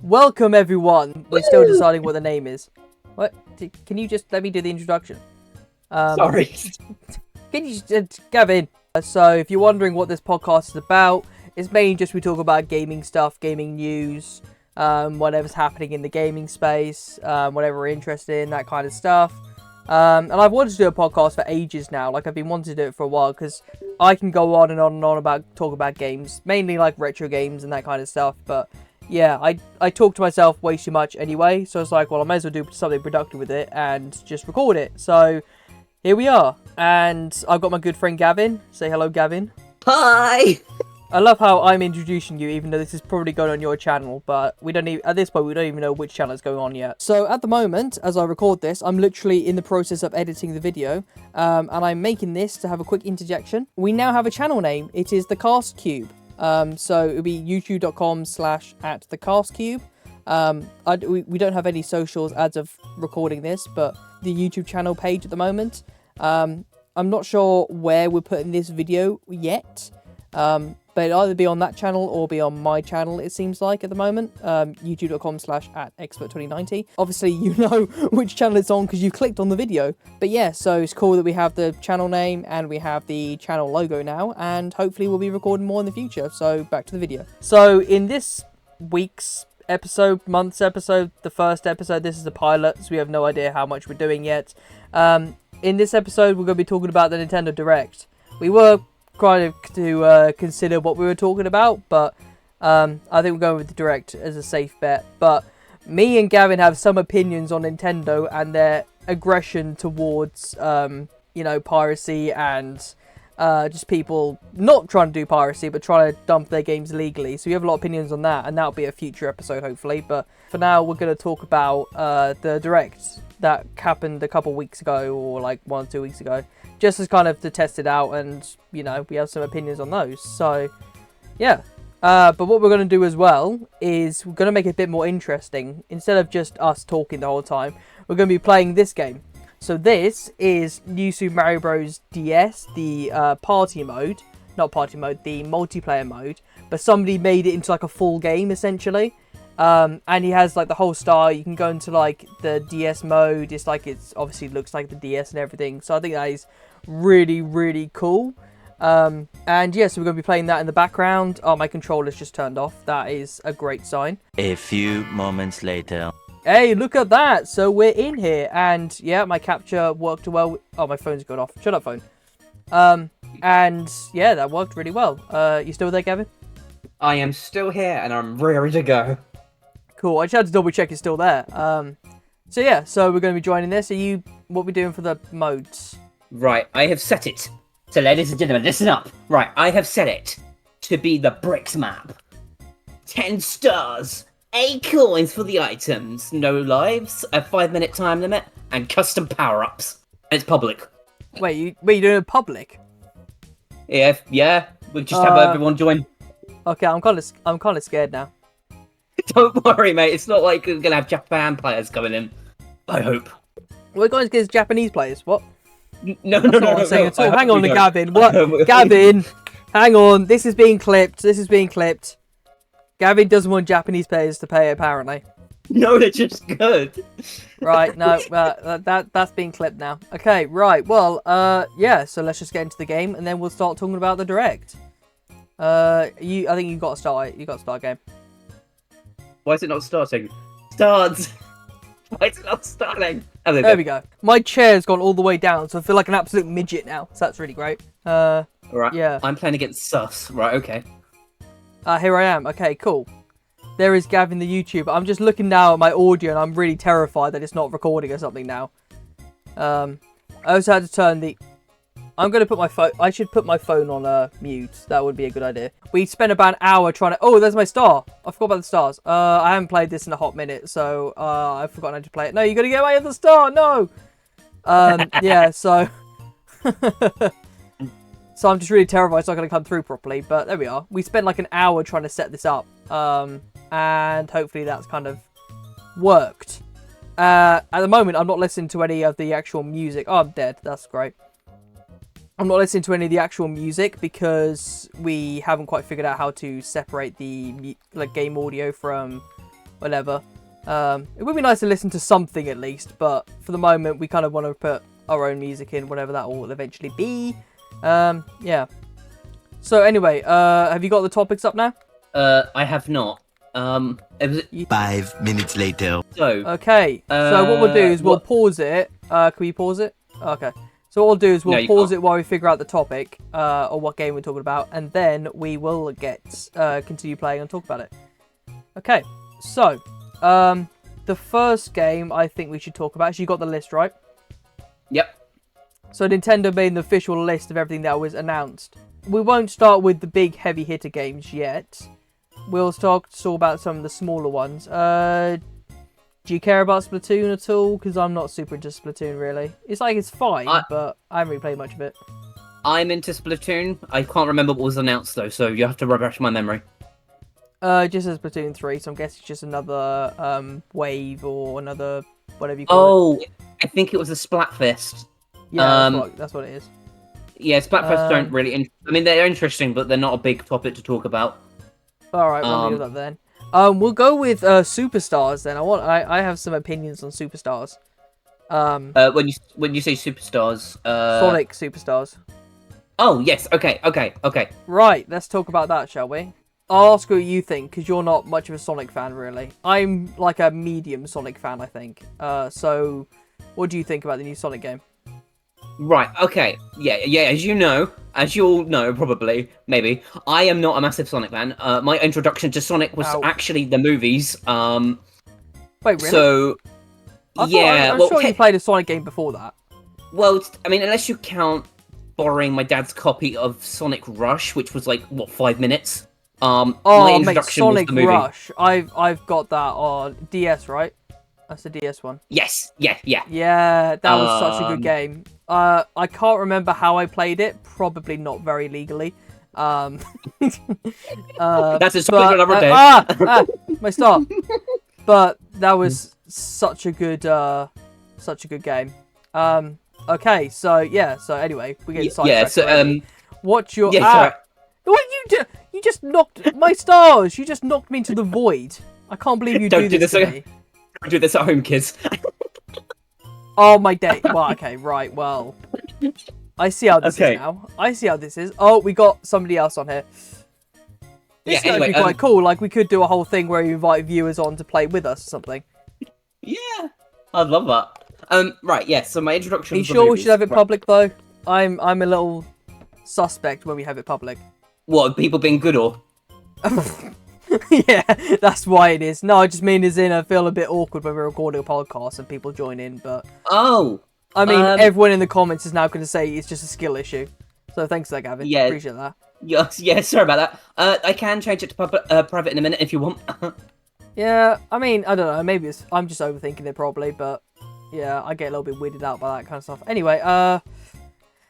Welcome everyone. We're still deciding what the name is. What? Can you just let me do the introduction? Sorry. Can you just, Gavin? So if you're wondering what this podcast is about, it's mainly just we talk about gaming stuff, gaming news, whatever's happening in the gaming space, whatever we're interested in, that kind of stuff. And I've wanted to do a podcast for ages now. Like, I've been wanting to do it for a while because I can go on and on and on about talk about games, mainly like retro games and that kind of stuff. But yeah, I talk to myself way too much anyway, so it's like, well, I might as well do something productive with it and just record it. So here we are, and I've got my good friend Gavin. Say hello, Gavin. Hi. I love how I'm introducing you, even though this is probably going on your channel, but we don't even, at this point, we don't even know which channel is going on yet. So at the moment, as I record this, I'm literally in the process of editing the video, and I'm making this to have a quick interjection. We now have a channel name. It is the CastCube. So it'll be youtube.com/@thecastcube. We don't have any socials as of recording this, but the YouTube channel page at the moment. I'm not sure where we're putting this video yet. But it'll either be on that channel or be on my channel, it seems like, at the moment. youtube.com/@expert2090. Obviously, you know which channel it's on because you clicked on the video. But yeah, so it's cool that we have the channel name and we have the channel logo now. And hopefully we'll be recording more in the future. So back to the video. So in this week's episode, month's episode, the first episode, this is a pilot, so we have no idea how much we're doing yet. In this episode, we're going to be talking about the Nintendo Direct. We were kind of to consider what we were talking about, but I think we're going with the Direct as a safe bet. But me and Gavin have some opinions on Nintendo and their aggression towards piracy and just people not trying to do piracy but trying to dump their games illegally. So we have a lot of opinions on that, and that'll be a future episode hopefully. But for now, we're going to talk about the Direct that happened a couple weeks ago, or like 1 or 2 weeks ago, just as kind of to test it out, and we have some opinions on those. So yeah, but what we're going to do as well is we're going to make it a bit more interesting. Instead of just us talking the whole time, we're going to be playing this game. So this is New Super Mario Bros. DS, the party mode, not party mode, the multiplayer mode, but somebody made it into like a full game essentially. And he has like the whole style. You can go into like the DS mode. It's like, it's obviously looks like the DS and everything. So I think that is really, really cool. And yeah, so we're going to be playing that in the background. Oh, my controller's just turned off. That is a great sign. A few moments later. Hey, look at that. So we're in here, and yeah, my capture worked well. Oh, my phone's gone off. Shut up, phone. And yeah, that worked really well. You still there, Gavin? I am still here, and I'm ready to go. Cool. I just had to double check you're still there. So yeah, so we're going to be joining this. What are we doing for the modes? Right, I have set it. So ladies and gentlemen, listen up. Right, I have set it to be the bricks map. 10 stars, 8 coins for the items, no lives, a 5-minute time limit, and custom power-ups. And it's public. Wait, you're doing it public? Yeah. We just have everyone join. Okay, I'm kind of scared now. Don't worry, mate. It's not like we're gonna have Japan players coming in. I hope. We're going to get Japanese players. What? No. Hang on, Gavin. What? Gavin, hang on. This is being clipped. Gavin doesn't want Japanese players to pay, apparently. No, they're just good. Right, no, that's being clipped now. Okay, right. Well, yeah. So let's just get into the game, and then we'll start talking about the Direct. I think you got to start. You got to start game. Why is it not starting? Starts. Why is it not starting? Oh, there we go. My chair's gone all the way down, so I feel like an absolute midget now. So that's really great. Right. Yeah. I'm playing against Sus. Right. Okay. Here I am. Okay, cool. There is Gavin the YouTuber. I'm just looking now at my audio, and I'm really terrified that it's not recording or something now. I also had to turn the... I'm going to put my phone... I should put my phone on mute. That would be a good idea. We spent about an hour trying to... Oh, there's my star. I forgot about the stars. I haven't played this in a hot minute, so I've forgotten how to play it. No, you got to get my other star. No! Yeah, so... So I'm just really terrified it's not going to come through properly. But there we are. We spent like an hour trying to set this up. And hopefully that's kind of worked. At the moment, I'm not listening to any of the actual music. Oh, I'm dead. That's great. I'm not listening to any of the actual music because we haven't quite figured out how to separate the game audio from whatever. It would be nice to listen to something at least, but for the moment, we kind of want to put our own music in, whatever that will eventually be. Yeah. So anyway, have you got the topics up now? I have not. It was 5 minutes later. so. Okay. So what we'll do is we'll pause it. Can we pause it? Okay. So what we'll do is No, we'll you pause can't. it while we figure out the topic, or what game we're talking about, and then we will continue playing and talk about it. Okay. So, the first game I think we should talk about. So you got the list, right? Yep. So Nintendo made an official list of everything that was announced. We won't start with the big heavy hitter games yet. We'll talk about some of the smaller ones. Do you care about Splatoon at all? Because I'm not super into Splatoon, really. It's like, it's fine, but I haven't really played much of it. I'm into Splatoon. I can't remember what was announced, though, so you have to refresh my memory. It just says Splatoon 3, so I'm guessing it's just another wave or another whatever you call it. Oh, I think it was a Splatfest. Yeah, that's what it is. Yeah, Splatfests don't really... I mean, they're interesting, but they're not a big topic to talk about. Alright, we'll leave that then. We'll go with Superstars then. I have some opinions on Superstars. When you say Superstars... Sonic Superstars. Oh, yes, okay. Right, let's talk about that, shall we? I'll ask what you think, because you're not much of a Sonic fan, really. I'm like a medium Sonic fan, I think. So, what do you think about the new Sonic game? Right, okay. Yeah, as you all know, probably, maybe, I am not a massive Sonic fan. My introduction to Sonic was actually the movies. Wait, really? So, I'm sure you played a Sonic game before that. Well, I mean, unless you count borrowing my dad's copy of Sonic Rush, which was like, what, 5 minutes? My introduction Sonic was the movie. Rush. I've got that on DS, right? That's the DS one. Yes, yeah. Yeah, that was such a good game. I can't remember how I played it. Probably not very legally. That's a topic for another day. My star. But that was such a good game. Okay, so yeah. So anyway, we get sidetracked. Yeah. So what's your? sorry. What you do? You just knocked my stars. You just knocked me into the void. I can't believe you do this to me. Don't do this at home, kids. Oh my day. Well, okay, right. Well, I see how this is now. I see how this is. Oh, we got somebody else on here. This is actually quite cool. Like, we could do a whole thing where we invite viewers on to play with us or something. Yeah, I'd love that. Right, yeah. So my introduction. Are you sure we should have it public though? I'm a little suspect when we have it public. What, people being good or? Yeah, that's why it is. No, I just mean as in I feel a bit awkward when we're recording a podcast and people join in, but... Oh! I mean, everyone in the comments is now going to say it's just a skill issue. So thanks for that, Gavin. Yeah. Appreciate that. Yes, yeah, sorry about that. I can change it to private in a minute if you want. Yeah, I mean, I don't know, maybe I'm just overthinking it probably, but... Yeah, I get a little bit weirded out by that kind of stuff. Anyway,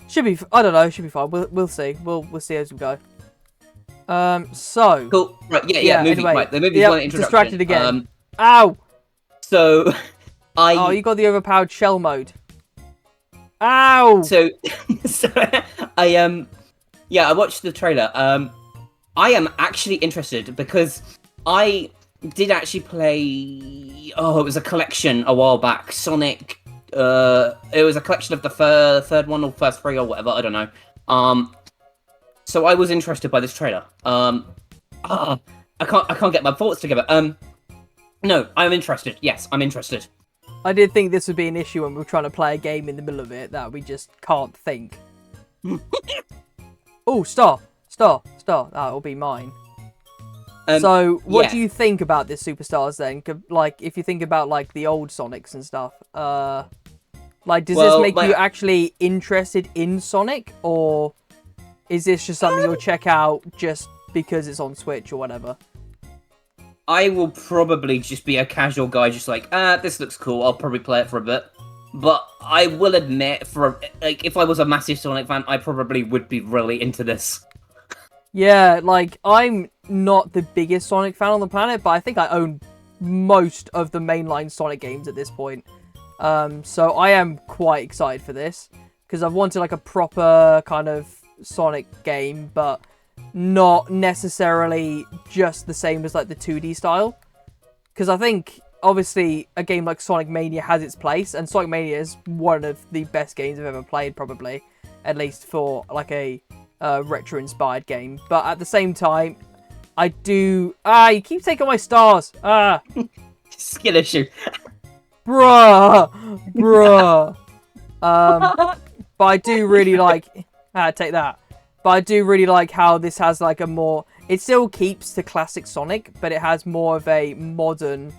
should be... I don't know, should be fine. We'll see. We'll see as we go. So... Cool. Right, yeah, movie. Anyway, right, the movie's one introduction. Distracted again. Ow! So, Oh, you got the overpowered shell mode. Ow! So I watched the trailer. I am actually interested because I did actually play... Oh, it was a collection a while back. Sonic... it was a collection of the third one or first three or whatever, I don't know. So I was interested by this trailer. I can't get my thoughts together. No, I'm interested. Yes, I'm interested. I did think this would be an issue when we were trying to play a game in the middle of it that we just can't think. Oh, star. That will be mine. So, what do you think about this Superstars then? Like, if you think about like the old Sonics and stuff, like, does this make you actually interested in Sonic, or is this just something you'll check out just because it's on Switch or whatever? I will probably just be a casual guy, just like, this looks cool, I'll probably play it for a bit. But I will admit, if I was a massive Sonic fan, I probably would be really into this. Yeah, like, I'm not the biggest Sonic fan on the planet, but I think I own most of the mainline Sonic games at this point. So I am quite excited for this, because I've wanted, like, a proper kind of Sonic game, but not necessarily just the same as, like, the 2D style. because I think obviously a game like Sonic Mania has its place, and Sonic Mania is one of the best games I've ever played, probably, at least for like a retro-inspired game. But at the same time, I do. You keep taking my stars. Skill issue. Bruh. But I do really like. Take that. But I do really like how this has like a more. It still keeps the classic Sonic, but it has more of a modern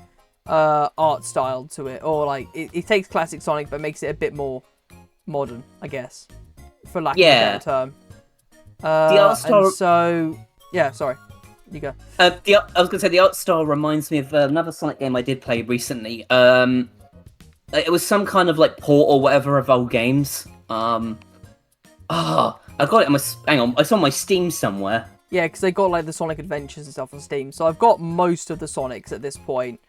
art style to it, or like it takes classic Sonic but makes it a bit more modern, I guess, for lack of a better term. The art style. And so yeah, sorry, you go. I was gonna say the art style reminds me of another Sonic game I did play recently. It was some kind of like port or whatever of old games. I got it on my. Hang on, it's on my Steam somewhere. Yeah, because they got like the Sonic Adventures and stuff on Steam. So I've got most of the Sonics at this point.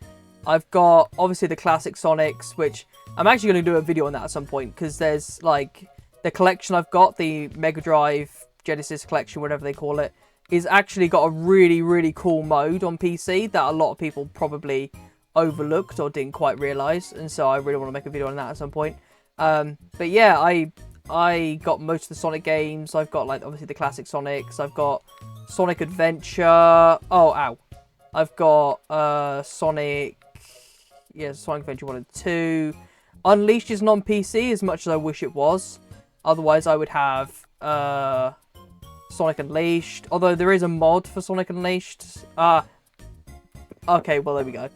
I've got obviously the classic Sonics, which I'm actually going to do a video on that at some point, because there's like the collection I've got, the Mega Drive Genesis collection, whatever they call it, is actually got a really, really cool mode on PC that a lot of people probably overlooked or didn't quite realise, and so I really want to make a video on that at some point. But yeah, I got most of the Sonic games. I've got like obviously the classic Sonics. I've got Sonic Adventure. I've got Sonic Adventure 1 and 2. Unleashed isn't on PC as much as I wish it was. Otherwise, I would have Sonic Unleashed. Although there is a mod for Sonic Unleashed. Okay, well there we go.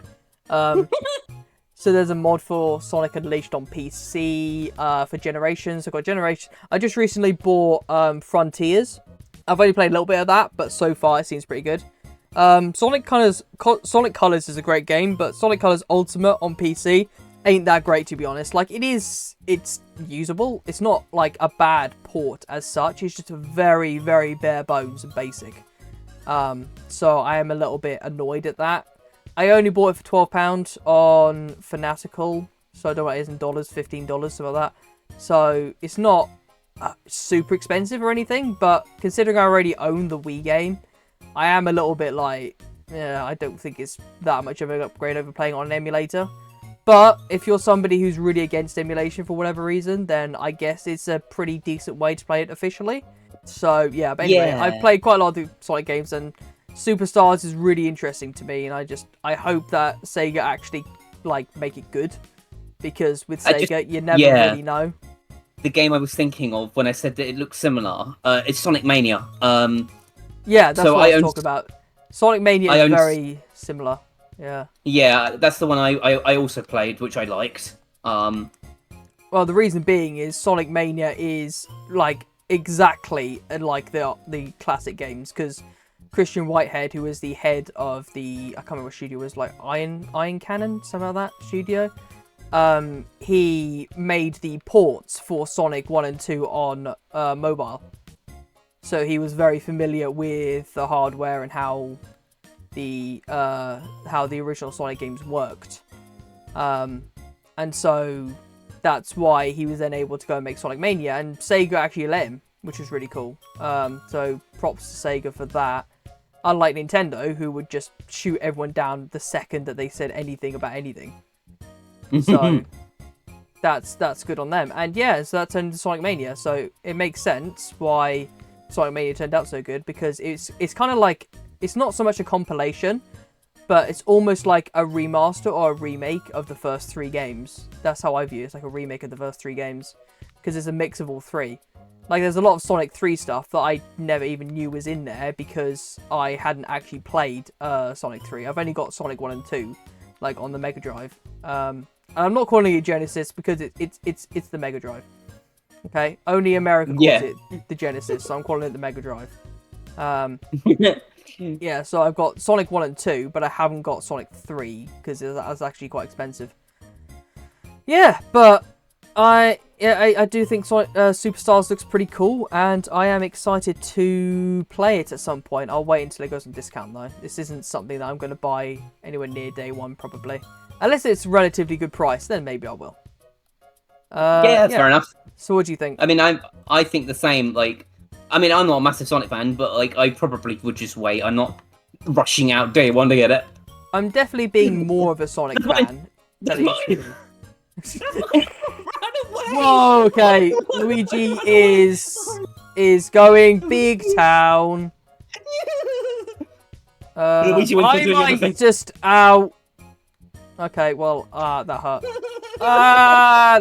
So there's a mod for Sonic Unleashed on PC for Generations. I've got Generations. I just recently bought Frontiers. I've only played a little bit of that, but so far it seems pretty good. Sonic Colors is a great game, but Sonic Colors Ultimate on PC ain't that great, to be honest. Like, it's usable. It's not like a bad port as such. It's just a very, very bare bones and basic. So I am a little bit annoyed at that. I only bought it for £12 on Fanatical, so I don't know what it is in dollars, $15, something like that. So it's not super expensive or anything, but considering I already own the Wii game, I am a little bit like, yeah, I don't think it's that much of an upgrade over playing on an emulator. But if you're somebody who's really against emulation for whatever reason, then I guess it's a pretty decent way to play it officially. So yeah, but anyway, Yeah. I've played quite a lot of the Sonic games, and Superstars is really interesting to me, and I hope that Sega actually like make it good, because with Sega you never really know. The game I was thinking of when I said that it looks similar, it's Sonic Mania. Yeah, that's so what I was talking about. Sonic Mania is very similar. Yeah. Yeah, that's the one I also played, which I liked. Well, the reason being is Sonic Mania is like exactly like the classic games, because Christian Whitehead, who is the head of the, I can't remember what studio it was, like Iron Cannon, something like that studio. He made the ports for Sonic 1 and 2 on mobile. So he was very familiar with the hardware and how the original Sonic games worked. And so that's why he was then able to go and make Sonic Mania, and Sega actually let him, which was really cool. So props to Sega for that. Unlike Nintendo, who would just shoot everyone down the second that they said anything about anything. So that's good on them. And yeah, so that turned into Sonic Mania. So it makes sense why Sonic Mania turned out so good, because it's kind of like, it's not so much a compilation, but it's almost like a remaster or a remake of the first 3 games. That's how I view it. It's like a remake of the first 3 games, because it's a mix of all 3. Like, there's a lot of Sonic 3 stuff that I never even knew was in there, because I hadn't actually played Sonic 3. I've only got Sonic 1 and 2, like, on the Mega Drive. And I'm not calling it Genesis, because it's the Mega Drive. Okay? Only America calls it the Genesis, so I'm calling it the Mega Drive. Yeah, so I've got Sonic 1 and 2, but I haven't got Sonic 3, because that's actually quite expensive. Yeah, but I do think Sonic Superstars looks pretty cool, and I am excited to play it at some point. I'll wait until it goes on discount, though. This isn't something that I'm going to buy anywhere near day one, probably. Unless it's relatively good price, then maybe I will. Yeah, fair enough. So what do you think? I mean, I think the same. Like, I mean, I'm not a massive Sonic fan, but like, I probably would just wait. I'm not rushing out day one to get it. I'm definitely being more of a Sonic That's mine. fan. That's than mine. you. Run away! Whoa, okay. Luigi is going big town. Luigi wins for I doing might everything. just ow. Okay, well, that hurt.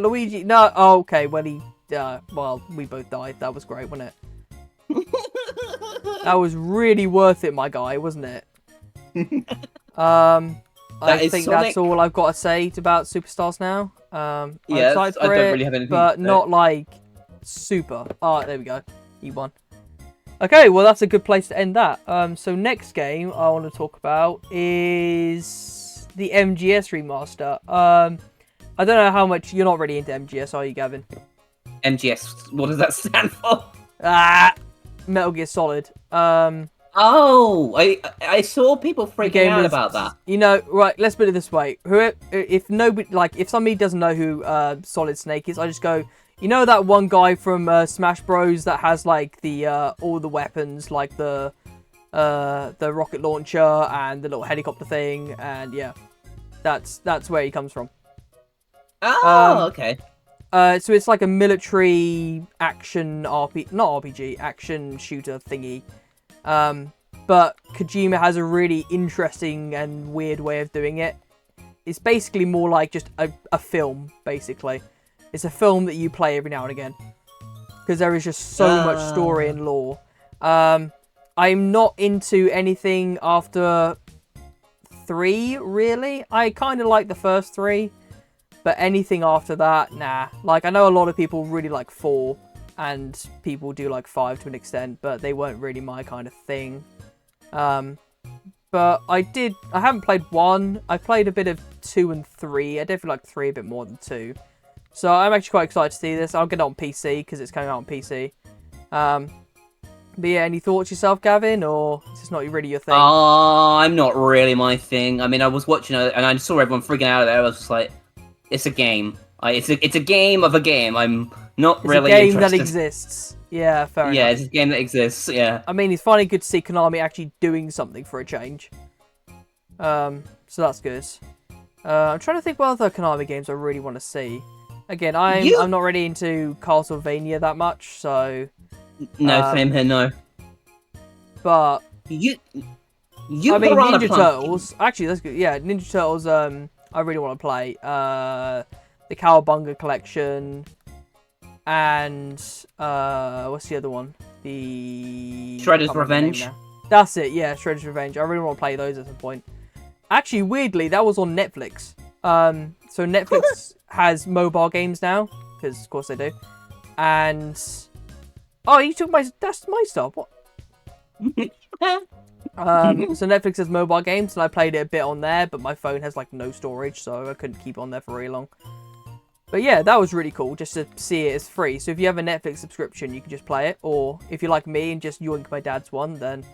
Luigi, no. Oh, okay, well well, we both died. That was great, wasn't it? That was really worth it, my guy, wasn't it? I think Sonic. that's all I've got to say about Superstars now. I'm Yeah, excited I for don't it, really have anything but to say. not like super. Oh, there we go. You won. Okay, well that's a good place to end that. So next game I want to talk about is the MGS remaster. I don't know how much you're not really into MGS, are you, Gavin? MGS. What does that stand for? Metal Gear Solid. Oh, I saw people freaking out about that. You know, right? Let's put it this way: if somebody doesn't know who Solid Snake is, I just go, you know, that one guy from Smash Bros that has like the all the weapons, like the rocket launcher and the little helicopter thing, and yeah, that's where he comes from. Oh, okay. So it's like a military action action shooter thingy. But Kojima has a really interesting and weird way of doing it. It's basically more like just a film, basically. It's a film that you play every now and again. Because there is just so much story and lore. I'm not into anything after 3, really. I kind of like the first 3. But anything after that, nah. Like, I know a lot of people really like 4. And people do like 5 to an extent. But they weren't really my kind of thing. But I haven't played 1. I played a bit of 2 and 3. I definitely like 3 a bit more than 2. So I'm actually quite excited to see this. I'll get it on PC because it's coming out on PC. But yeah, any thoughts yourself, Gavin? Or is this not really your thing? I'm not really my thing. I mean, I was watching it and I saw everyone freaking out there. I was just like, it's a game. It's a game of a game. I'm not really interested. It's a game interested. that exists. Yeah, fair enough. Yeah, it's a game that exists, yeah. I mean, it's finally good to see Konami actually doing something for a change. So that's good. I'm trying to think what other Konami games I really want to see. Again, I'm not really into Castlevania that much, so... No, same here, no. But... I mean, Ninja Turtles... Actually, that's good. Yeah, Ninja Turtles, I really want to play. The Cowabunga Collection... And, what's the other one? The... Shredder's Revenge. That's it, yeah, Shredder's Revenge. I really want to play those at some point. Actually, weirdly, that was on Netflix. So Netflix has mobile games now, because of course they do. And... Oh, you took that's my stuff, what? So Netflix has mobile games, and I played it a bit on there, but my phone has, like, no storage, so I couldn't keep it on there for very long. But yeah, that was really cool, just to see it as free. So if you have a Netflix subscription, you can just play it. Or if you're like me and just yoink my dad's one, then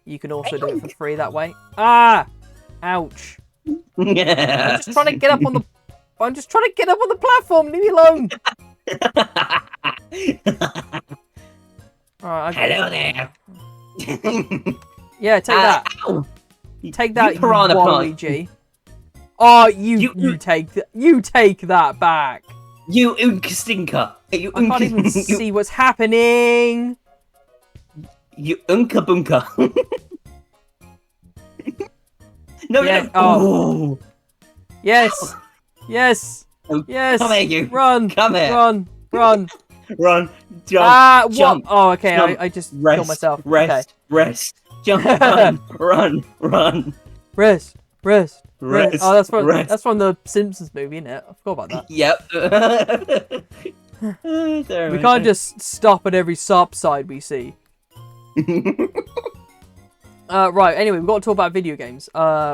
you can also do it for free that way. Ah! Ouch. Yeah. I'm just trying to get up on the platform, leave me alone! Alright, hello there. Yeah, take that. Ow. Take that, you piranha Waluigi. Oh, you take that back. You unk stinker. You I can't even see what's happening. You unka bunka. No, yeah, no. Oh. Yes. Yes. Oh, yes. come here, you. Run. Come here. Run. Run. Run. Jump. Jump. What? Oh, okay. Jump. I just rest, killed myself. Rest. Okay. Rest. Jump. Run. Run. Run. Rest. Rest. Rest. Oh, that's from the Simpsons movie, isn't it? I forgot about that. Yep. We can't just stop at every sub side we see. Right, anyway, we've got to talk about video games.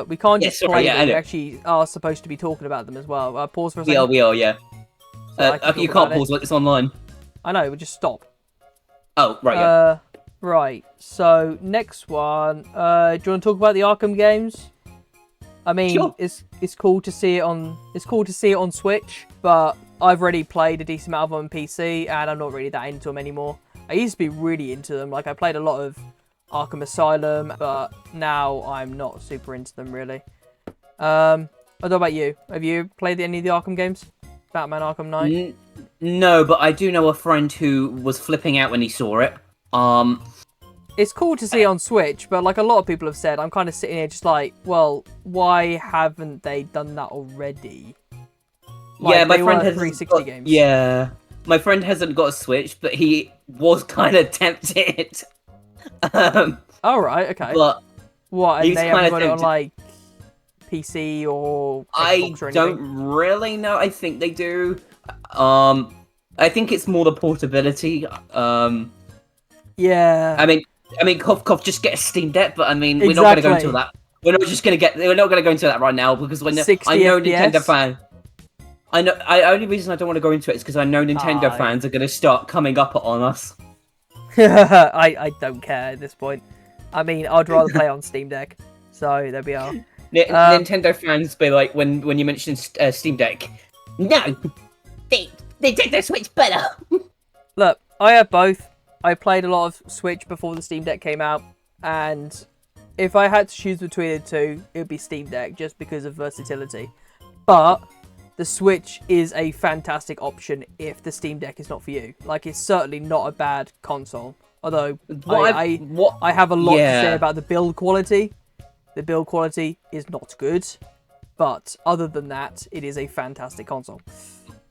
We can't just play them, we actually are supposed to be talking about them as well. Pause for a second. We are, yeah. So you can't pause, it's online. I know, we'll just stop. Oh, right, yeah. Right, so next one. Do you want to talk about the Arkham games? I mean, sure. it's cool to see it on Switch, but I've already played a decent amount of them on PC, and I'm not really that into them anymore. I used to be really into them. Like, I played a lot of Arkham Asylum, but now I'm not super into them, really. What about you? Have you played any of the Arkham games? Batman Arkham Knight? No, but I do know a friend who was flipping out when he saw it. It's cool to see on Switch, but like a lot of people have said, I'm kind of sitting here just like, well, why haven't they done that already? Like, yeah, my they friend were has 360 games. Yeah, my friend hasn't got a Switch, but he was kind of tempted. Oh, right, okay. But What, and he's they haven't kinda got it on tempted. like PC or I Xbox or anything? don't really know. I think they do. I think it's more the portability. Yeah. I mean, cough, cough. Just get a Steam Deck. But I mean, we're not going to go into Exactly. that. We're not going to go into that right now because I 60 know FPS? Nintendo fan. I know. Only reason I don't want to go into it is because I know Nintendo Aye. fans are going to start coming up on us. I don't care at this point. I mean, I'd rather play on Steam Deck. So, there we are. Nintendo fans be like when you mention Steam Deck. No, Nintendo Switch better. Look, I have both. I played a lot of Switch before the Steam Deck came out, and if I had to choose between the two, it would be Steam Deck just because of versatility. But the Switch is a fantastic option if the Steam Deck is not for you. Like, it's certainly not a bad console. Although I have a lot to say about the build quality. The build quality is not good, but other than that, it is a fantastic console.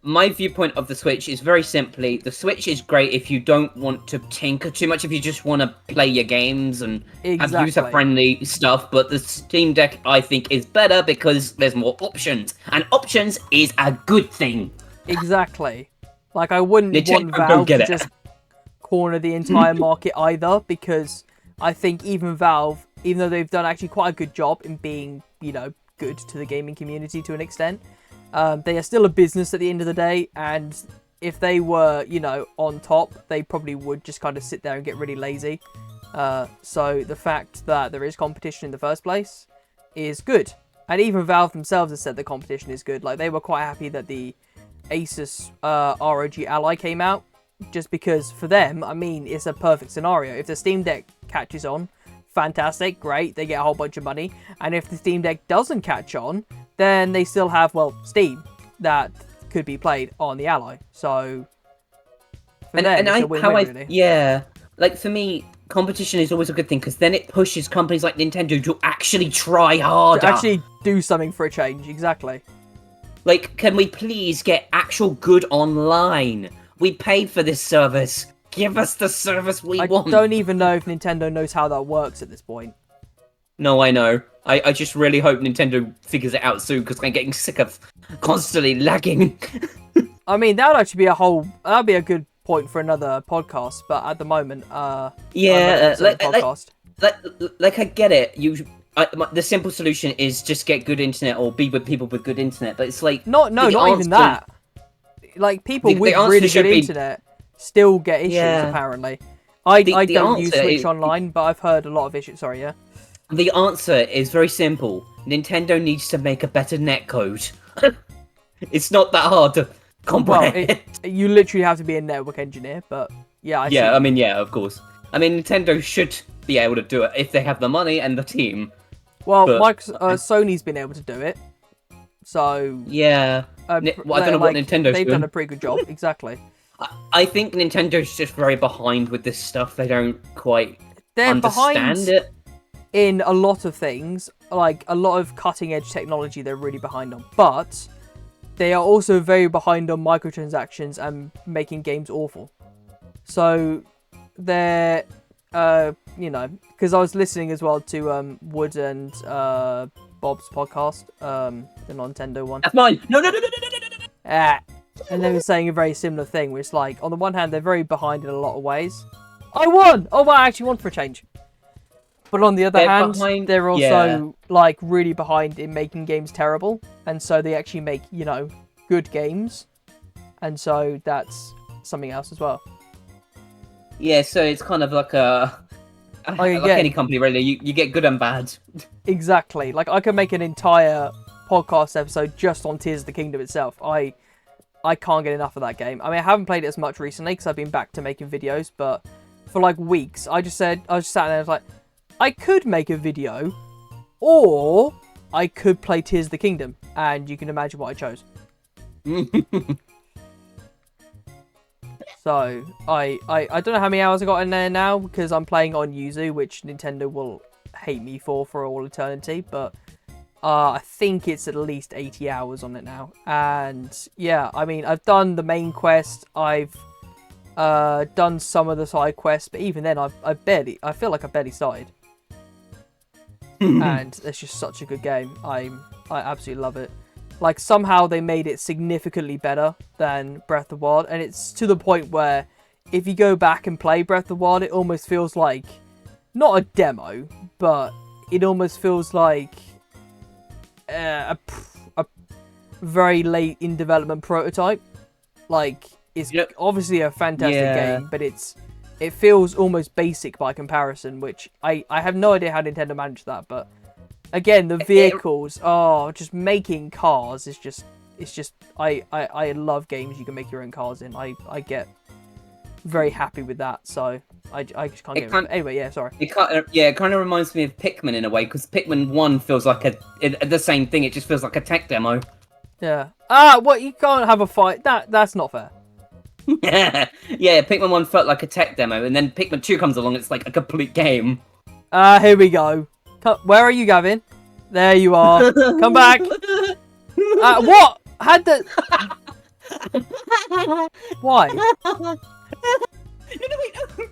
My viewpoint of the Switch is very simply, the Switch is great if you don't want to tinker too much, if you just want to play your games and have user-friendly stuff, but the Steam Deck, I think, is better because there's more options, and options is a good thing. Exactly. Like, I wouldn't Nintendo want Valve to just corner the entire market either, because I think even Valve, even though they've done actually quite a good job in being, you know, good to the gaming community to an extent, they are still a business at the end of the day, and if they were, you know, on top, they probably would just kind of sit there and get really lazy. So the fact that there is competition in the first place is good. And even Valve themselves have said the competition is good. Like, they were quite happy that the Asus ROG Ally came out, just because for them, I mean, it's a perfect scenario. If the Steam Deck catches on, fantastic, great, they get a whole bunch of money. And if the Steam Deck doesn't catch on, then they still have, well, Steam that could be played on the Ally. So for them, it's a win-win, really. Yeah, like for me, competition is always a good thing because then it pushes companies like Nintendo to actually try harder. To actually do something for a change, exactly. Like, can we please get actual good online? We paid for this service. Give us the service we want. I don't even know if Nintendo knows how that works at this point. No, I know. I just really hope Nintendo figures it out soon because I'm getting sick of constantly lagging. I mean, that would actually be that'd be a good point for another podcast, but at the moment, yeah, podcast. Like I get it. The simple solution is just get good internet or be with people with good internet, but it's like not even that. Like, people with really good internet still get issues, apparently. I don't use Switch online, but I've heard a lot of issues. Sorry, yeah? The answer is very simple. Nintendo needs to make a better netcode. It's not that hard to comprehend. Well, you literally have to be a network engineer, but yeah, I mean, yeah, of course. I mean, Nintendo should be able to do it if they have the money and the team. Well, Sony's been able to do it, so... Yeah. I don't know what Nintendo's doing. They've done a pretty good job, exactly. I think Nintendo's just very behind with this stuff. They don't quite understand it. In a lot of things, like a lot of cutting-edge technology they're really behind on, but they are also very behind on microtransactions and making games awful. So they're, you know, because I was listening as well to Wood and Bob's podcast, the Nintendo one. That's mine! No! And they were saying a very similar thing, where it's like, on the one hand, they're very behind in a lot of ways. I won! Oh, wow, I actually won for a change. But on the other hand, they're also, like, really behind in making games terrible. And so they actually make, you know, good games. And so that's something else as well. Yeah, so it's kind of like like any company, really. You get good and bad. Exactly. Like, I could make an entire podcast episode just on Tears of the Kingdom itself. I can't get enough of that game. I mean, I haven't played it as much recently because I've been back to making videos. But for, like, weeks, I was just sat there and I was like, I could make a video, or I could play Tears of the Kingdom, and you can imagine what I chose. So, I don't know how many hours I got in there now, because I'm playing on Yuzu, which Nintendo will hate me for all eternity, but I think it's at least 80 hours on it now. And, yeah, I mean, I've done the main quest, I've done some of the side quests, but even then, I feel like I barely started. And it's just such a good game. I absolutely love it. Like, somehow they made it significantly better than Breath of the Wild. And it's to the point where if you go back and play Breath of the Wild, it almost feels like, not a demo, but it almost feels like a very late in development prototype. Like, it's obviously a fantastic game, but it feels almost basic by comparison, which I have no idea how Nintendo managed that, but again, the vehicles, just making cars is just, I love games you can make your own cars in. I get very happy with that, so I just can't get it. Anyway, yeah, sorry. It kind of reminds me of Pikmin in a way, because Pikmin 1 feels like the same thing, it just feels like a tech demo. Yeah. What, you can't have a fight? That's not fair. Yeah, Pikmin 1 felt like a tech demo, and then Pikmin 2 comes along, it's like a complete game. Here we go. Where are you, Gavin? There you are. Come back. What? Had the... Why? No, wait.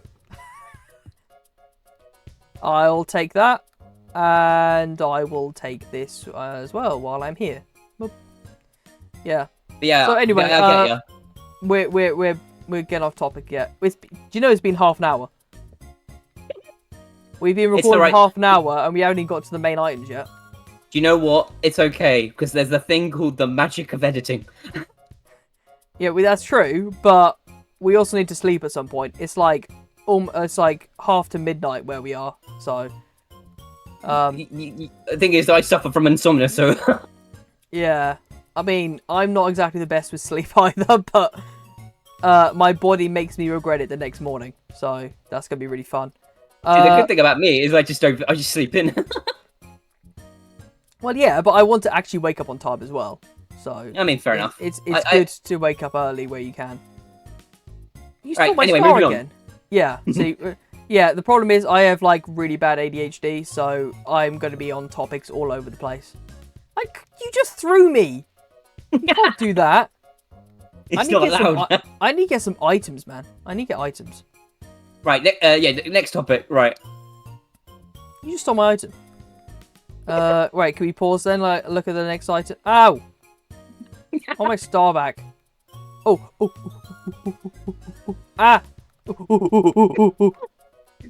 I'll take that. And I will take this as well while I'm here. Yeah. Yeah. So anyway, I get we're getting off topic yet. Do you know it's been half an hour? We've been recording half an hour and we haven't even got to the main items yet. Do you know what? It's okay, because there's a thing called the magic of editing. Yeah, well, that's true, but we also need to sleep at some point. It's like half to midnight where we are, so... The thing is, I suffer from insomnia, so... Yeah, I mean, I'm not exactly the best with sleep either, but my body makes me regret it the next morning, so that's going to be really fun. See, the good thing about me is I just sleep in. Well, yeah, but I want to actually wake up on time as well. So I mean, fair enough. It's good to wake up early where you can. You stole my anyway, star moving again. Yeah. See, yeah. The problem is I have like really bad ADHD, so I'm going to be on topics all over the place. Like, you just threw me. You can't do that. It's not allowed. I need to get some items, man. I need to get items. Right, next topic, right. You just stole my item. Wait, can we pause then? Like, look at the next item. Ow! Oh, my star back. Oh. Ah!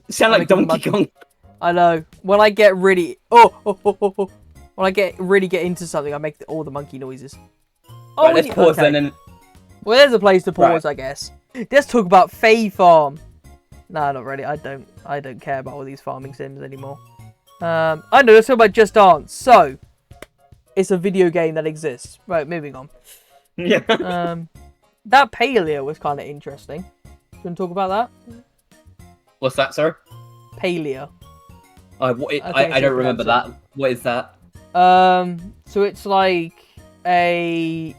Sound like Donkey Kong. I know. When I get really... when I get into something, I make all the monkey noises. Oh, right, let's pause then. And... Well, there's a place to pause, I guess. Let's talk about Fae Farm. No, not really. I don't care about all these farming sims anymore. I know. Let's talk about Just Dance. So, it's a video game that exists. Right, moving on. Yeah. That Paleo was kind of interesting. Do you want to talk about that? What's that, sir? Paleo. I don't remember that. What is that? So it's like a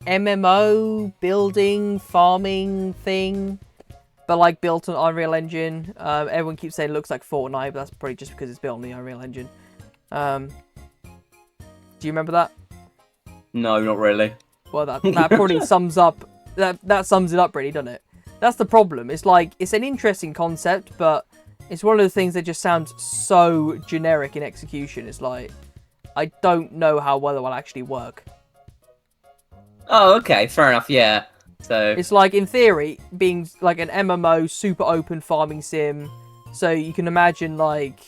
MMO building farming thing, but like built on Unreal Engine. Everyone keeps saying it looks like Fortnite, but that's probably just because it's built on the Unreal Engine. Do you remember that? No, not really. Well, that probably sums up that sums it up, really, doesn't it? That's the problem. It's like, it's an interesting concept, but it's one of the things that just sounds so generic in execution. It's like, I don't know how well it will actually work. Oh, okay, fair enough, yeah. So it's like, in theory, being like an MMO super open farming sim. So you can imagine like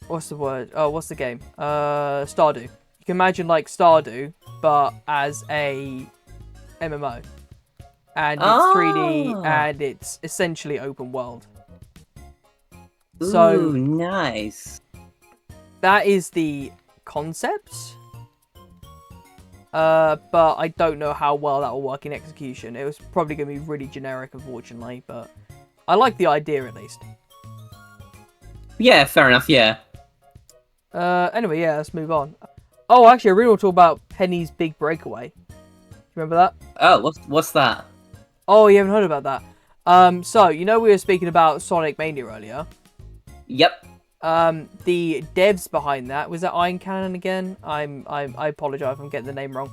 what's the word? Oh, what's the game? Stardew. You can imagine like Stardew, but as a MMO. And it's 3D and it's essentially open world. So ooh, nice. That is the concept. But I don't know how well that will work in execution. It was probably going to be really generic, unfortunately, but I like the idea at least. Yeah, fair enough, yeah. Anyway, yeah, let's move on. Oh, actually, I really want to talk about Penny's Big Breakaway. Remember that? Oh, what's that? Oh, you haven't heard about that? So, you know we were speaking about Sonic Mania earlier? Yep. The devs behind that, was that Iron Cannon again? I apologize if I'm getting the name wrong.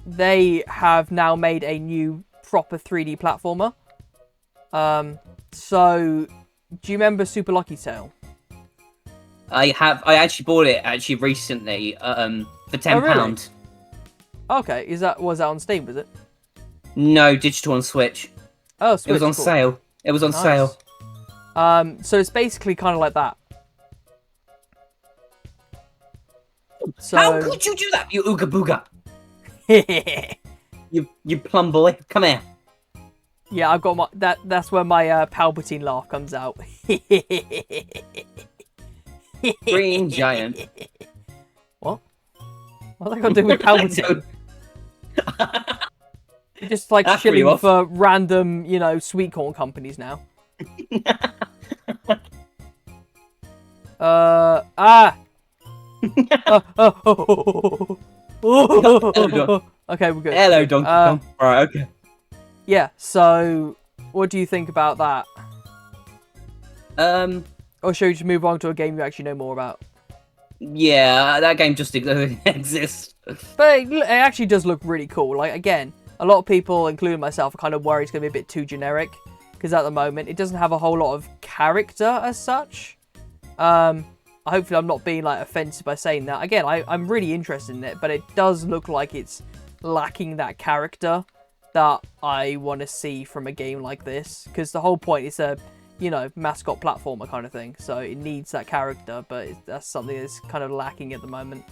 They have now made a new proper 3D platformer. So, do you remember Super Lucky Tail? I actually bought it recently, for £10. Oh, really? Okay, was that on Steam, was it? No, digital on Switch. Oh, Switch, it was on cool. sale. It was on Nice. sale. So it's basically kind of like that. So... How could you do that, you ooga booga? You plum boy, come here. Yeah, I've got my that's where my Palpatine laugh comes out. Green giant. What? What's that got to do with Palpatine? You're just like That threw shilling you off. for random, you know, sweet corn companies now. Okay, we're good. Hello, Donkey Kong. Alright, okay. Yeah, so what do you think about that? Or should we just move on to a game you actually know more about? Yeah, that game just exists. But it actually does look really cool. Like, again, a lot of people, including myself, are kind of worried it's going to be a bit too generic. Because at the moment, it doesn't have a whole lot of character as such. Hopefully I'm not being, like, offensive by saying that. Again, I'm really interested in it, but it does look like it's lacking that character that I want to see from a game like this. Because the whole point is a, you know, mascot platformer kind of thing. So it needs that character, but that's something that's kind of lacking at the moment.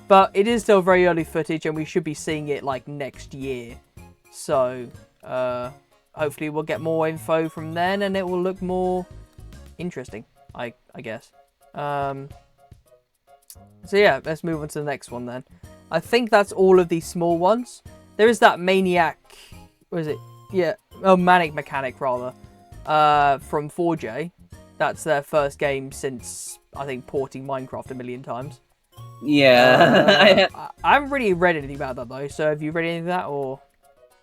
But it is still very early footage, and we should be seeing it, like, next year. So, hopefully we'll get more info from then, and it will look more interesting, I guess. So yeah, let's move on to the next one then. I think that's all of these small ones. There is that Maniac, what is it? Yeah, Manic Mechanic rather, from 4J. That's their first game since, I think, porting Minecraft a million times. Yeah. I haven't really read anything about that though, so have you read anything of that, or?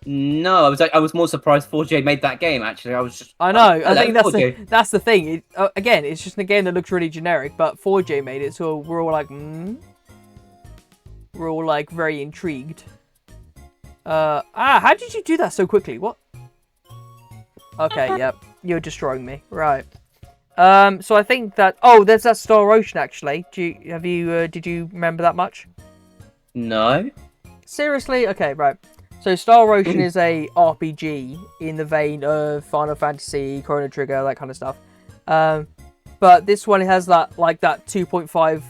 No, I was more surprised 4J made that game, actually. I know, I think that's 4J. that's the thing. Again, it's just a game that looks really generic, but 4J made it, so we're all like, We're all like very intrigued. How did you do that so quickly? What? Okay, yep, you're destroying me. Right. So I think that... Oh, there's that Star Ocean, actually. Did you remember that much? No. Seriously? Okay, right. So Star Ocean is a RPG in the vein of Final Fantasy, Chrono Trigger, that kind of stuff. But this one has that, like, that 2.5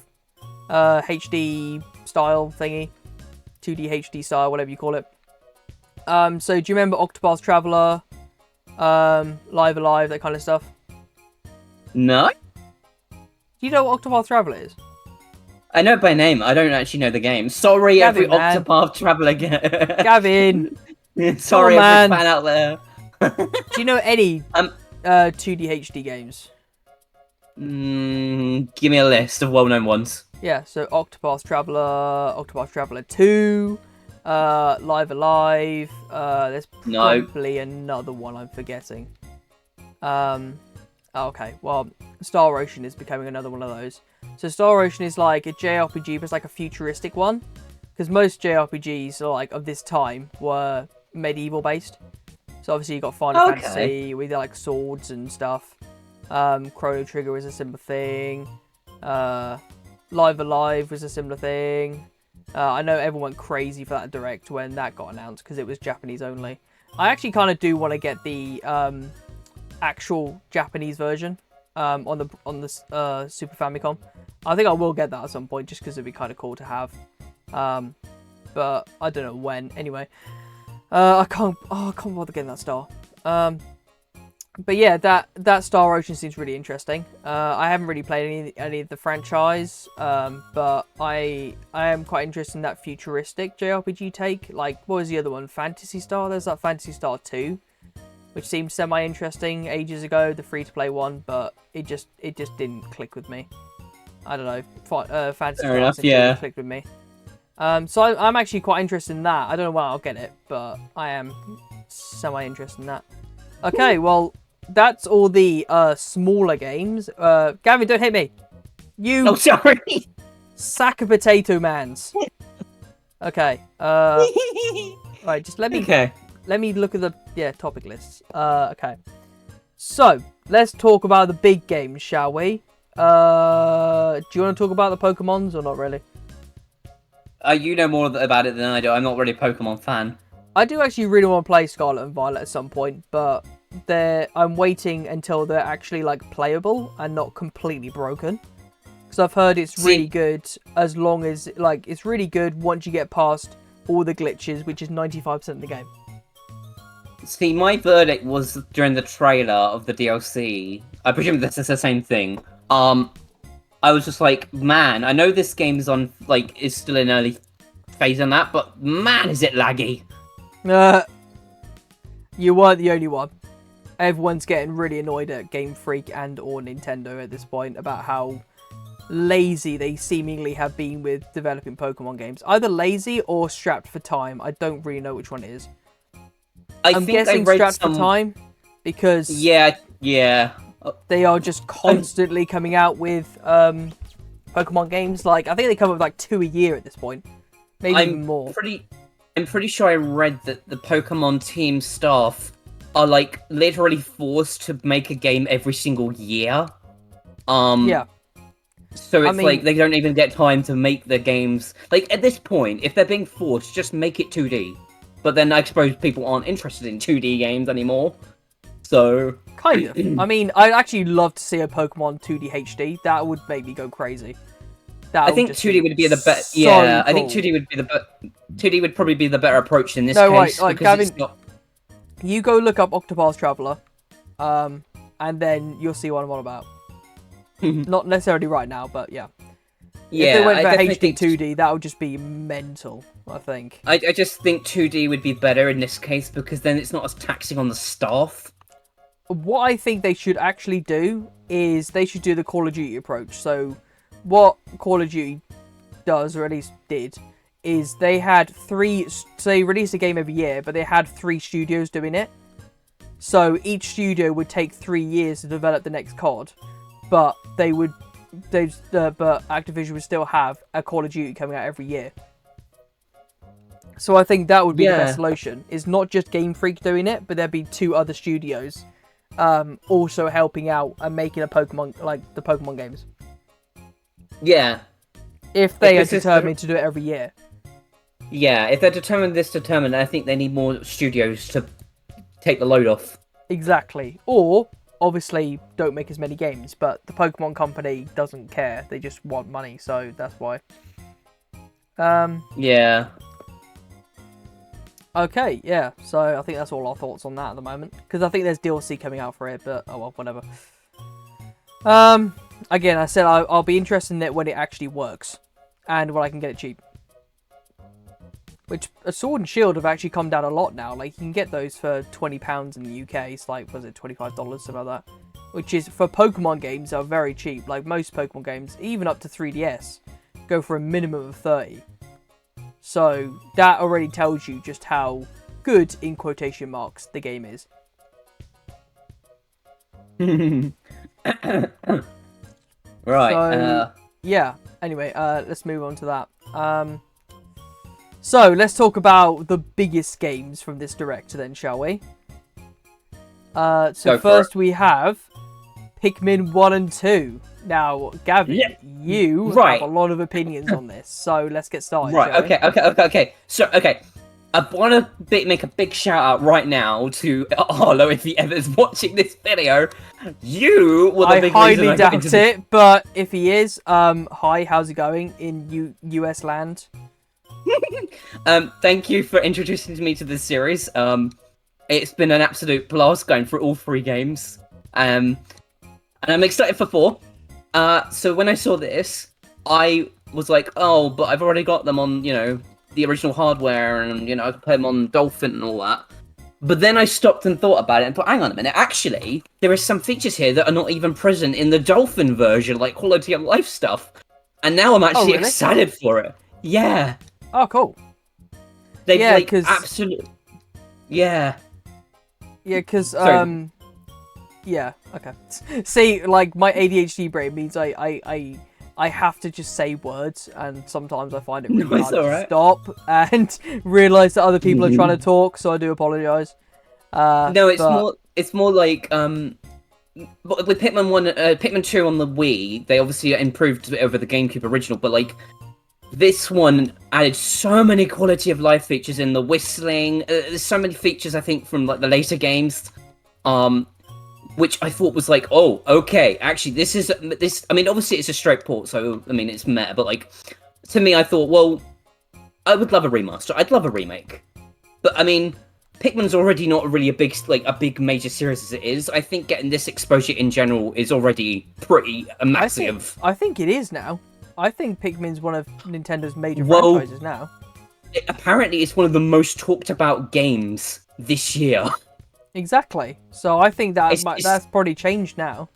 HD style thingy. 2D HD style, whatever you call it. So do you remember Octopath Traveler, Live Alive, that kind of stuff? No? Do you know what Octopath Traveler is? I know it by name. I don't actually know the game. Sorry, Gavin, every man. Octopath Traveler. Gavin! Sorry, on, every fan out there. Do you know any 2D HD games? Give me a list of well-known ones. Yeah, so Octopath Traveler 2, Live Alive, there's probably another one I'm forgetting. Okay, well, Star Ocean is becoming another one of those. So Star Ocean is like a JRPG, but it's like a futuristic one. Because most JRPGs like of this time were medieval based. So obviously you got Final Fantasy with like swords and stuff. Chrono Trigger was a similar thing. Live Alive was a similar thing. I know everyone went crazy for that direct when that got announced because it was Japanese only. I actually kind of do want to get the actual Japanese version on the Super Famicom. I think I will get that at some point just because it'd be kind of cool to have. But I don't know when. Anyway, I can't bother getting that star. But yeah, that Star Ocean seems really interesting. I haven't really played any of the franchise, but I am quite interested in that futuristic JRPG take. Like, what was the other one? Phantasy Star? There's that Phantasy Star 2, which seemed semi-interesting ages ago, the free-to-play one, but it just didn't click with me. I don't know, fantasy Fair enough, class until yeah. it clicked with me. So I'm actually quite interested in that. I don't know when I'll get it, but I am semi-interested in that. Okay, well, that's all the smaller games. Gavin, don't hit me. You Oh, sorry. sack of potato mans. Okay. Right, just let me Okay. look at the topic lists. Okay. So let's talk about the big games, shall we? Do you want to talk about the Pokemons or not really? You know more about it than I do. I'm not really a Pokemon fan. I do actually really want to play Scarlet and Violet at some point, but I'm waiting until they're actually like playable and not completely broken. Because I've heard it's really good as long as it's really good once you get past all the glitches, which is 95% of the game. See, my verdict was during the trailer of the DLC. I presume this is the same thing. I was just like, man, I know this game is is still in early phase on that, but man, is it laggy. You weren't the only one. Everyone's getting really annoyed at Game Freak and or Nintendo at this point about how lazy they seemingly have been with developing Pokemon games. Either lazy or strapped for time. I don't really know which one it is. I'm guessing strapped for time because yeah. they are just constantly coming out with Pokemon games. Like I think they come up with like 2 a year at this point, maybe even more. I'm pretty sure I read that the Pokemon team staff are like literally forced to make a game every single year. Yeah. So it's like they don't even get time to make the games. Like at this point, if they're being forced, just make it 2D. But then I suppose people aren't interested in 2D games anymore. So kind of. I mean, I'd actually love to see a Pokemon 2D HD. That would make me go crazy. I think 2D would be the better. So yeah, cool. I think 2D would be the 2D would probably be the better approach in this no, case. Right, because Gavin, it's not... you go look up Octopath Traveler, and then you'll see what I'm on about. Not necessarily right now, but yeah. Yeah, if they went I for definitely HD think 2D, that would just be mental, I think. I just think 2D would be better in this case because then it's not as taxing on the staff. What I think they should actually do is they should do the Call of Duty approach. So what Call of Duty does, or at least did, is they had so they released a game every year, but they had 3 studios doing it. So each studio would take 3 years to develop the next COD, but but Activision would still have a Call of Duty coming out every year. So I think that would be the best solution. It's not just Game Freak doing it, but there'd be 2 other studios also helping out and making the Pokemon games. Yeah. If they are determined to do it every year. Yeah, if they're determined, I think they need more studios to take the load off. Exactly. Or, obviously, don't make as many games, but the Pokemon company doesn't care. They just want money, so that's why. Yeah. Okay, yeah, so I think that's all our thoughts on that at the moment. Because I think there's DLC coming out for it, but oh well, whatever. Again, I said I'll be interested in it when it actually works. And when I can get it cheap. Which, a Sword and Shield have actually come down a lot now. Like, you can get those for £20 in the UK. It's like, was it $25, something like that? Which is, for Pokemon games, are very cheap. Like, most Pokemon games, even up to 3DS, go for a minimum of 30. So, that already tells you just how good, in quotation marks, the game is. Right. So, yeah. Anyway, let's move on to that. So, let's talk about the biggest games from this Direct then, shall we? So first we have Pikmin 1 and 2. Now, Gavin, you have a lot of opinions on this, so let's get started. Right, okay. So, I want to make a big shout out right now to Arlo if he ever is watching this video. You were the big reason I highly doubt it, but if he is, hi, how's it going in US land? Thank you for introducing me to this series. It's been an absolute blast going through all 3 games. And I'm excited for 4. So when I saw this, I was like, oh, but I've already got them on, the original hardware, and, I can play them on Dolphin and all that. But then I stopped and thought about it and thought, hang on a minute, actually, there are some features here that are not even present in the Dolphin version, like quality of life stuff. And now I'm actually really? excited for it. Yeah. Oh, cool. They've Yeah, like 'cause- absolutely. Yeah. Yeah, because Sorry. yeah, okay. See, like my ADHD brain means I have to just say words, and sometimes I find it really No, it's hard to alright. stop and realize that other people are trying to talk. So I do apologize. No, but- it's more like but with Pikmin 1, Pikmin 2 on the Wii, they obviously improved over the GameCube original, but like this one added so many quality of life features in the whistling. There's so many features I think from like the later games, which I thought was like, oh, okay, actually this. I mean, obviously it's a straight port, so I mean it's meta, but like to me, I thought, well, I would love a remaster. I'd love a remake, but I mean. Pikmin's already not really a big major series as it is. I think getting this exposure in general is already pretty massive. I think it is now. I think Pikmin's one of Nintendo's major Well, franchises now. Apparently, it's one of the most talked about games this year. Exactly. So I think that It's- that's probably changed now.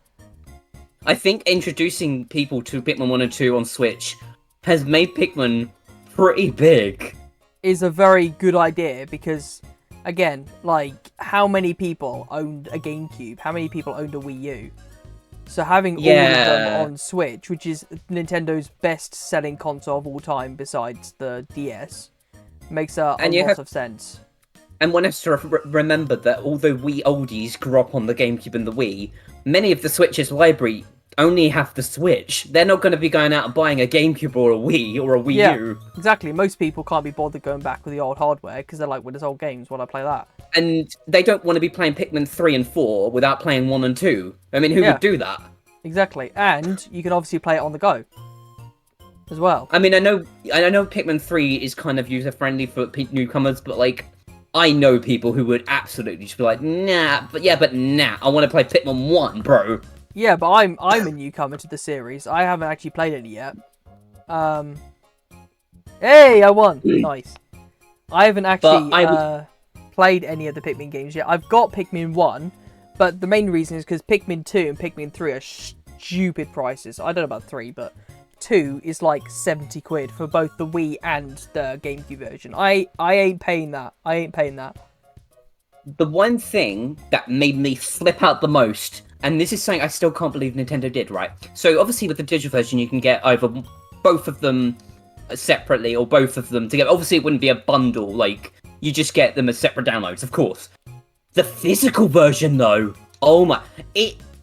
I think introducing people to Pikmin 1 and 2 on Switch has made Pikmin pretty big. Is a very good idea because, again, like, how many people owned a GameCube? How many people owned a Wii U? So having all of them on Switch, which is Nintendo's best-selling console of all time besides the DS, makes a lot of sense. And one has to remember that although we oldies grew up on the GameCube and the Wii, many of the Switch's library only have the Switch. They're not going to be going out and buying a GameCube or a Wii or a Wii U. Exactly. Most people can't be bothered going back with the old hardware because they're like, well, there's old games. Why'd I play that? And they don't want to be playing Pikmin 3 and 4 without playing 1 and 2. I mean, who would do that? Exactly. And you can obviously play it on the go as well. I mean, I know Pikmin 3 is kind of user-friendly for newcomers, but, like, I know people who would absolutely just be like, nah, I want to play Pikmin 1, bro. Yeah, but I'm a newcomer to the series. I haven't actually played any yet. Hey, I won! Nice. I haven't actually played any of the Pikmin games yet. I've got Pikmin 1, but the main reason is because Pikmin 2 and Pikmin 3 are stupid prices. I don't know about 3, but 2 is like 70 quid for both the Wii and the GameCube version. I ain't paying that. I ain't paying that. The one thing that made me flip out the most, and this is something I still can't believe Nintendo did, right? So obviously with the digital version, you can get either both of them separately or both of them together. Obviously it wouldn't be a bundle, like, you just get them as separate downloads, of course. The physical version, though, oh my,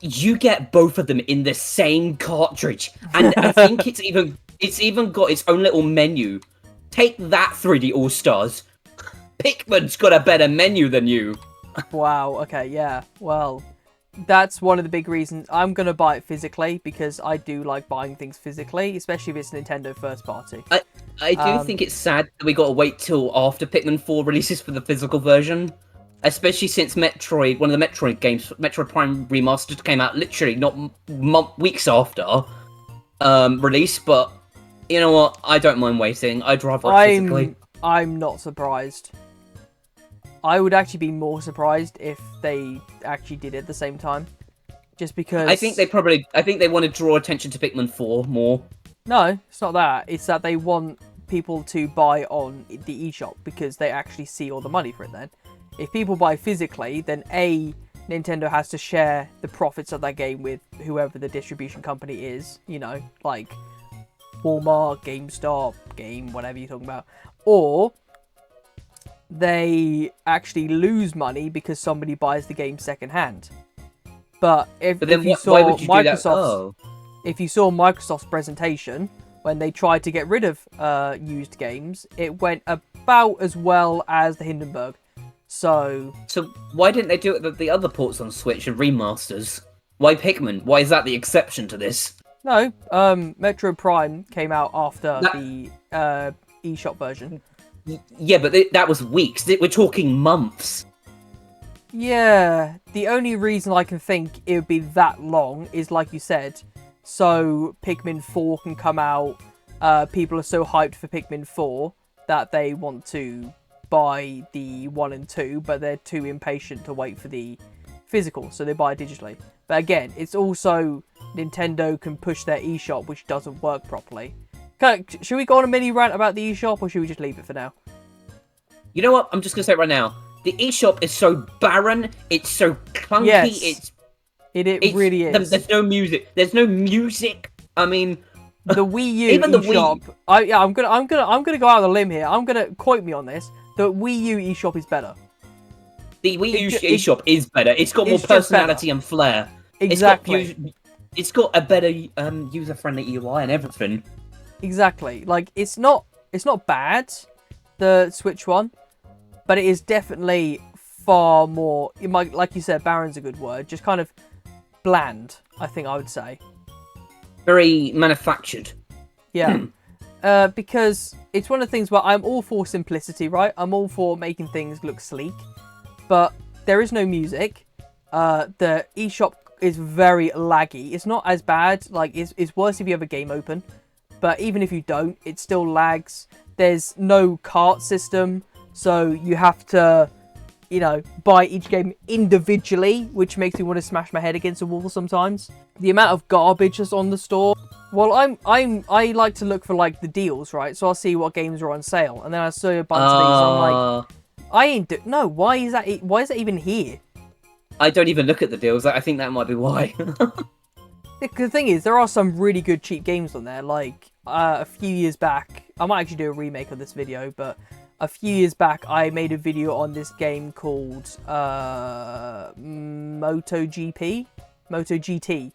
you get both of them in the same cartridge, and I think it's even got its own little menu. Take that, 3D All-Stars. Pikmin's got a better menu than you. Wow, okay, yeah. Well, that's one of the big reasons I'm going to buy it physically, because I do like buying things physically, especially if it's Nintendo first party. I do think it's sad that we got to wait till after Pikmin 4 releases for the physical version. Especially since Metroid, one of the Metroid games, Metroid Prime Remastered, came out literally not weeks after release, but you know what? I don't mind waiting. I'd rather it physically. I'm not surprised. I would actually be more surprised if they actually did it at the same time. Just because... I think they want to draw attention to Pikmin 4 more. No, it's not that. It's that they want people to buy on the eShop because they actually see all the money for it then. If people buy physically, then A, Nintendo has to share the profits of that game with whoever the distribution company is, you know, like Walmart, GameStop, whatever you're talking about. Or they actually lose money because somebody buys the game secondhand. But if you saw Microsoft's presentation when they tried to get rid of used games, it went about as well as the Hindenburg. So why didn't they do it with the other ports on Switch and remasters? Why Pikmin? Why is that the exception to this? No, Metro Prime came out after the eShop version. Yeah, but that was weeks. We're talking months. Yeah, the only reason I can think it would be that long is, like you said, so Pikmin 4 can come out. People are so hyped for Pikmin 4 that they want to buy the 1 and 2, but they're too impatient to wait for the physical, so they buy it digitally. But again, it's also Nintendo can push their eShop, which doesn't work properly. Should we go on a mini rant about the eShop, or should we just leave it for now? You know what? I'm just gonna say it right now. The eShop is so barren. It's so clunky. Yes, it really is. There's no music. There's no music. I mean, the Wii U even the eShop. Wii... I'm gonna go out on a limb here. I'm gonna quote me on this. The Wii U eShop is better. The Wii U eShop is better. It's got more personality and flair. Exactly. It's got a better user-friendly UI and everything. Exactly. Like it's not bad, the Switch one, but it is definitely far more. Like you said, barren's a good word. Just kind of bland, I think I would say. Very manufactured. Yeah. Because it's one of the things where I'm all for simplicity, right? I'm all for making things look sleek, but there is no music. The eShop is very laggy. It's not as bad. Like it's worse if you have a game open, but even if you don't, it still lags. There's no cart system, so you have to, buy each game individually, which makes me want to smash my head against a wall sometimes. The amount of garbage that's on the store. Well, I like to look for like the deals, right? So I'll see what games are on sale, and then I see a bunch of these. I'm like, I ain't no. Why is that? Why is that even here? I don't even look at the deals. I think that might be why. The thing is, there are some really good cheap games on there. Like a few years back, I might actually do a remake of this video, but a few years back, I made a video on this game called MotoGP, MotoGT.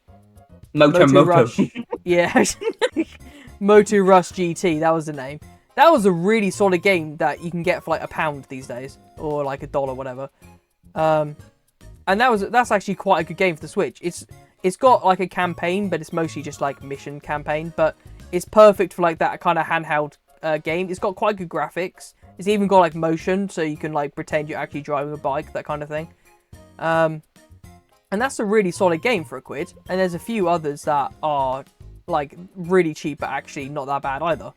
Moto Rush. Yeah. Moto Rush GT, that was the name. That was a really solid game that you can get for like £1 these days, or like $1, whatever. And that's actually quite a good game for the Switch. It's got like a campaign, but it's mostly just like mission campaign. But it's perfect for like that kind of handheld game. It's got quite good graphics. It's even got like motion, so you can like pretend you're actually driving a bike, that kind of thing. And that's a really solid game for £1. And there's a few others that are like really cheap, but actually not that bad either.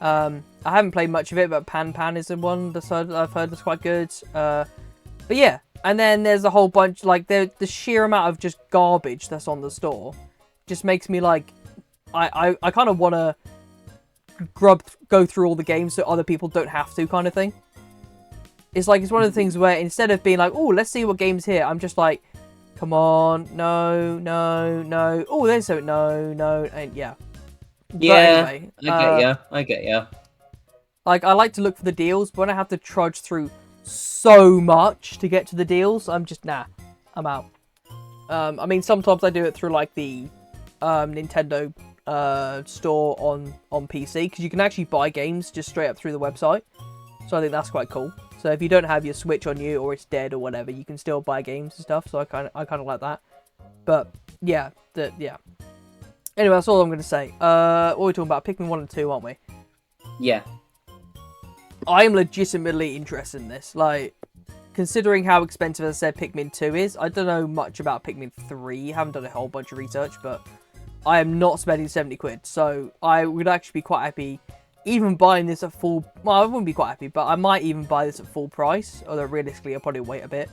I haven't played much of it, but Pan is the one that I've heard that's quite good. But yeah, and then there's a whole bunch, like the sheer amount of just garbage that's on the store just makes me like, I kind of want to go through all the games so other people don't have to, kind of thing. It's like, it's one of the things where instead of being like, oh, let's see what game's here, I'm just like, come on, no. Oh, there's so no, and yeah. Yeah, but anyway, I get ya. Like, I like to look for the deals, but when I have to trudge through so much to get to the deals, I'm just, nah, I'm out. I mean, sometimes I do it through, like, the Nintendo store on PC, because you can actually buy games just straight up through the website. So I think that's quite cool. So if you don't have your Switch on you, or it's dead or whatever, you can still buy games and stuff. So I kind of like that. But yeah, yeah. Anyway, that's all I'm going to say. What are we talking about? Pikmin 1 and 2, aren't we? Yeah. I am legitimately interested in this. Like, considering how expensive, as I said, Pikmin 2 is, I don't know much about Pikmin 3. I haven't done a whole bunch of research, but I am not spending £70. So I would actually be quite happy even buying this at full... Well, I wouldn't be quite happy, but I might even buy this at full price. Although, realistically, I'll probably wait a bit.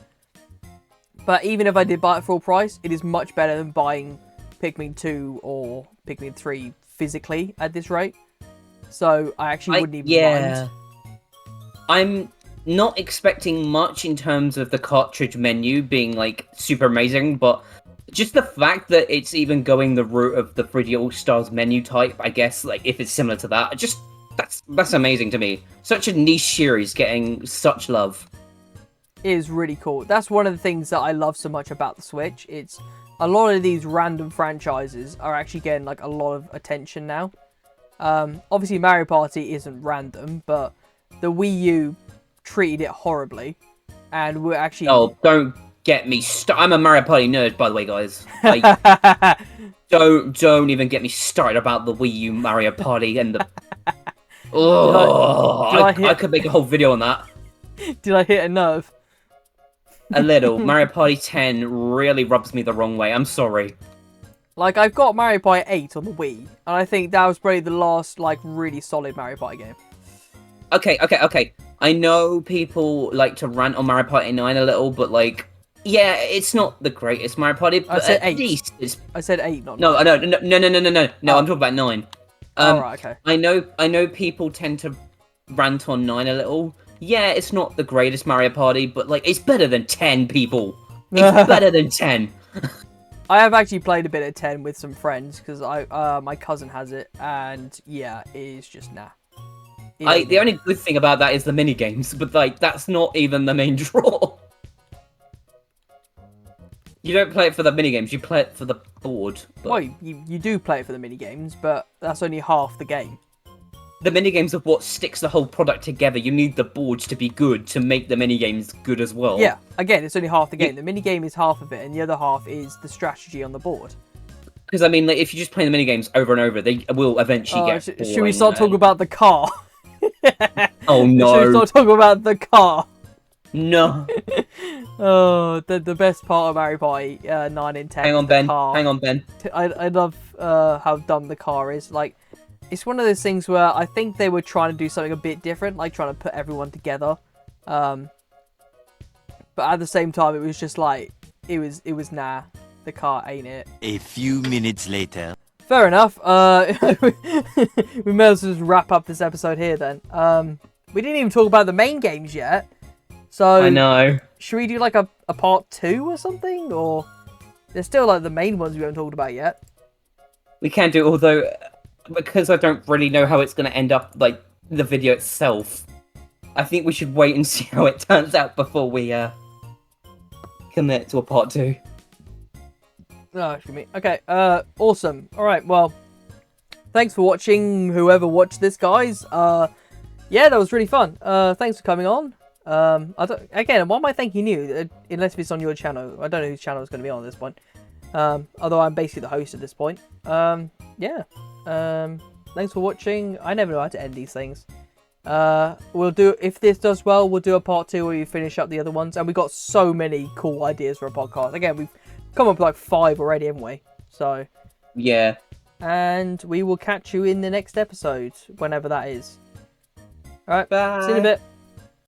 But even if I did buy it at full price, it is much better than buying Pikmin 2 or Pikmin 3 physically at this rate. So I actually wouldn't even mind. I'm not expecting much in terms of the cartridge menu being like super amazing, but just the fact that it's even going the route of the 3D All-Stars menu type, I guess, like if it's similar to that, just that's amazing to me. Such a niche series getting such love. It is really cool. That's one of the things that I love so much about the Switch. It's a lot of these random franchises are actually getting like a lot of attention now. Obviously Mario Party isn't random, but the Wii U treated it horribly, and we're actually... Oh, don't get me I'm a Mario Party nerd, by the way, guys. Don't even get me started about the Wii U Mario Party and the... Oh, I could make a whole video on that. Did I hit a nerve? A little. Mario Party 10 really rubs me the wrong way. I'm sorry. Like, I've got Mario Party 8 on the Wii, and I think that was probably the last, like, really solid Mario Party game. Okay. I know people like to rant on Mario Party 9 a little, but like, yeah, it's not the greatest Mario Party, but I said at 8. least it's... I said 8, not No, 9. no, Oh. I'm talking about 9. Oh, right, okay. I know people tend to rant on 9 a little. Yeah, it's not the greatest Mario Party, but like, it's better than 10, people. It's better than 10. I have actually played a bit of 10 with some friends, because my cousin has it, and yeah, it is just nah. The only good thing about that is the mini games, but like that's not even the main draw. You don't play it for the mini games; you play it for the board. But... Well, you do play it for the mini games, but that's only half the game. The mini games are what sticks the whole product together. You need the boards to be good to make the mini games good as well. Yeah, again, it's only half the game. The mini game is half of it, and the other half is the strategy on the board. Because I mean, like, if you just play the mini games over and over, they will eventually get boring. Should we start talking about the car? Oh no! Should we start talking about the car? No. Oh, the best part of Mario Party 9 and 10. Hang on, Ben. Hang on, Ben. I love how dumb the car is. Like, it's one of those things where I think they were trying to do something a bit different, like trying to put everyone together. But at the same time, it was just like it was nah. The car ain't it. A few minutes later. Fair enough. We may as well just wrap up this episode here then. We didn't even talk about the main games yet. So I know. Should we do like a part 2 or something? Or there's still like the main ones we haven't talked about yet. We can do, although because I don't really know how it's going to end up, like the video itself. I think we should wait and see how it turns out before we commit to a part 2. Oh, excuse me. Okay, awesome. Alright, well, thanks for watching, whoever watched this, guys. Yeah, that was really fun. Thanks for coming on. Again, why am I thanking you? Unless it's on your channel. I don't know whose channel it's going to be on at this point. Although I'm basically the host at this point. Yeah. Thanks for watching. I never know how to end these things. We'll do, if this does well, we'll do a part 2 where we finish up the other ones. And we got so many cool ideas for a podcast. Again, we've come up with like 5 already, haven't we? So yeah. And we will catch you in the next episode, whenever that is. Alright, Bye. see you in a bit.